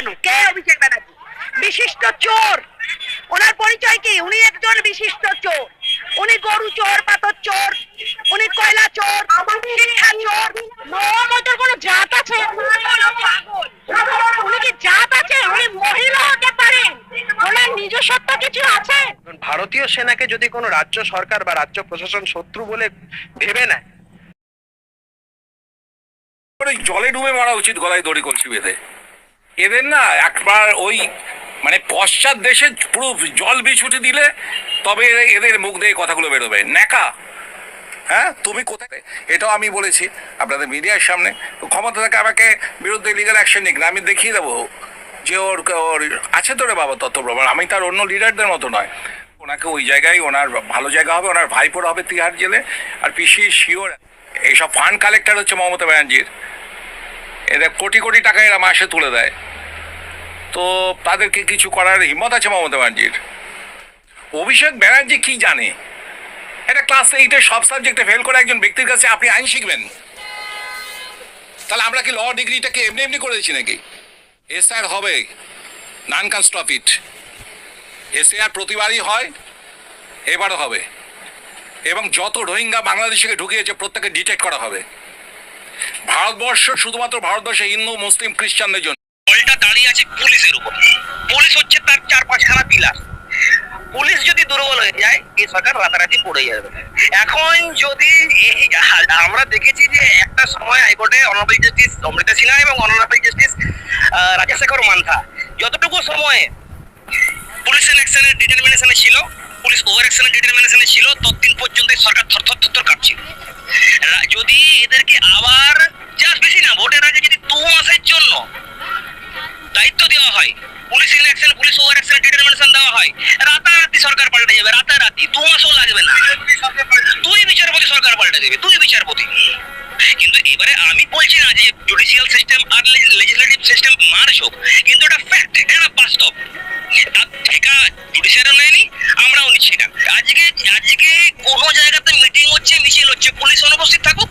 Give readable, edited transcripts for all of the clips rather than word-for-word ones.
কেন? কে অভিষেক ব্যানার্জি? বিশিষ্ট চোর। ওনার পরিচয় কি? উনি একজন বিশিষ্ট চোর। উনি গরু চোর, পাথর চোর, উনি কয়লা চোর, শিক্ষা চোর। মমতার কোনো জাত আছে? উনি কি জাত আছে? উনি মহিলা হতে পারেন, ওনার নিজস্বত্ব কিছু আছে? ভারতীয় সেনাকে যদি কোনো রাজ্য সরকার বা রাজ্য প্রশাসন শত্রু বলে ভেবে নেয়, জলে ডুবে মারা উচিত, গলায় দড়ি কলসি বেঁধে। এদের না একবার ওই মানে পশ্চাৎ দেশে পুরো জল বিছুটি দিলে তবে এদের মুখ দিয়ে কথাগুলো বেরোবে। ন্যাকা, হ্যাঁ তুমি কোথায়? এটাও আমি বলেছি আপনাদের মিডিয়ার সামনে। ক্ষমতা থাকে আমাকে বিরুদ্ধে লিগাল অ্যাকশন নিক না, আমি দেখিয়ে দেবো যে ওর আছে তো রে বাবা তথ্য প্রমাণ। আমি তার অন্য লিডারদের মতো নয়। ওনাকে ওই জায়গায় ওনার ভালো জায়গা হবে, ওনার ভাইপোর হবে তিহার জেলে। আর পিসি শিওর এইসব ফান্ড কালেক্টর হচ্ছে মমতা ব্যানার্জির। এদের কোটি কোটি টাকা এরা মাসে তুলে দেয়, তো তাদেরকে কিছু করার হিম্মত আছে মমতা ব্যানার্জির? অভিষেক ব্যানার্জি কি জানে? এটা ক্লাস 8-এ সব সাবজেক্টে ফেল করে একজন ব্যক্তির কাছে আপনি আইন শিখবেন? তাহলে আমরা কি ল ডিগ্রিটাকে এমনি এমনি করে দিচ্ছি নাকি? এসআর হবে, none can stop it. SR প্রতিবারই হয়, এবারও হবে। এবং যত রোহিঙ্গা বাংলাদেশে ঢুকিয়েছে প্রত্যেকে ডিটেক্ট করা হবে। ভারতবর্ষ শুধুমাত্র ভারতবর্ষে হিন্দু মুসলিম খ্রিস্টানদের জন্য। বলটা দাঁড়িয়ে আছে পুলিশের উপর। পুলিশ হচ্ছে তার 4-5খানা পিলার। পুলিশ যদি দুর্বল হয়ে যায় এই সরকার রাতারাতি পড়ে যাবে। এখন যদি আমরা দেখেছি যে একটা সময় হাইকোর্টে অনারেবল জাস্টিস অমৃতা সিনহা এবং অনারেবল জাস্টিস রাজশেখর মান্থা যতটুকু সময়ে পুলিশ ইলেকশনের ডিটারমিনেশনে ছিল, পুলিশ ওভার অ্যাকশনের ডিটারমিনেশনে ছিল, ততদিন পর্যন্ত সরকার থরথর কাঁপছিল। যদি এদেরকে আবার জাস্ট বেশি না ভোটের আগে যদি 2 মাসের জন্য দায়িত্ব দেওয়া হয়, police election police over action determination দেওয়া হয়, রাতারাতি সরকার পাল্টে যাবে। রাতারাতি 2 মাসও লাগবে না। 2 বিচারপতি সরকার পাল্টে দেবে, 2 বিচারপতি। কিন্তু এবারে আমি বলছি না যে জুডিশিয়াল সিস্টেম আর লেজিসলেটিভ সিস্টেম মার্জ হোক, কিন্তু এটা ফ্যাক্ট, এটা বাস্তব। তার ঠিকা জুডিশিয়ারও নেয়নি, আমরাও নিচ্ছি না। আজকে কোনো জায়গাতে মিটিং হচ্ছে, মিছিল হচ্ছে, পুলিশ অনুপস্থিত থাকুক।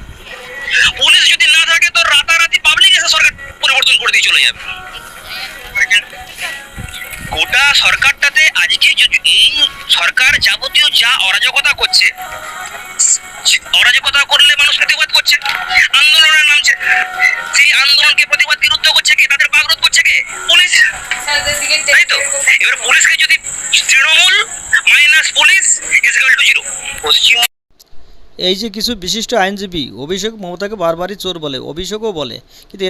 পুলিশ যদি না থাকে তো রাতারাতি পাবলিক এসে সরকার পরিবর্তন করে দিয়ে চলে যাবে। গোটা সরকারটাতে আজকে এই সরকার যাবতীয় যা অরাজকতা করছে, অরাজকতা করলে মানুষ প্রতিবাদ করছে, আন্দোলনে নামছে। সেই আন্দোলনকে প্রতিবাদ বিরুদ্ধ করছে কে? তাদের বাগরোধ করছে কে? পুলিশ, তাই তো? এবার পুলিশকে যদি Trinamool minus police is equal to 0। পশ্চিম এই যে কিছু বিশিষ্ট আইনজীবী অভিষেক মমতাকে বারবারই চোর বলে, অভিষেকও বলে, কিন্তু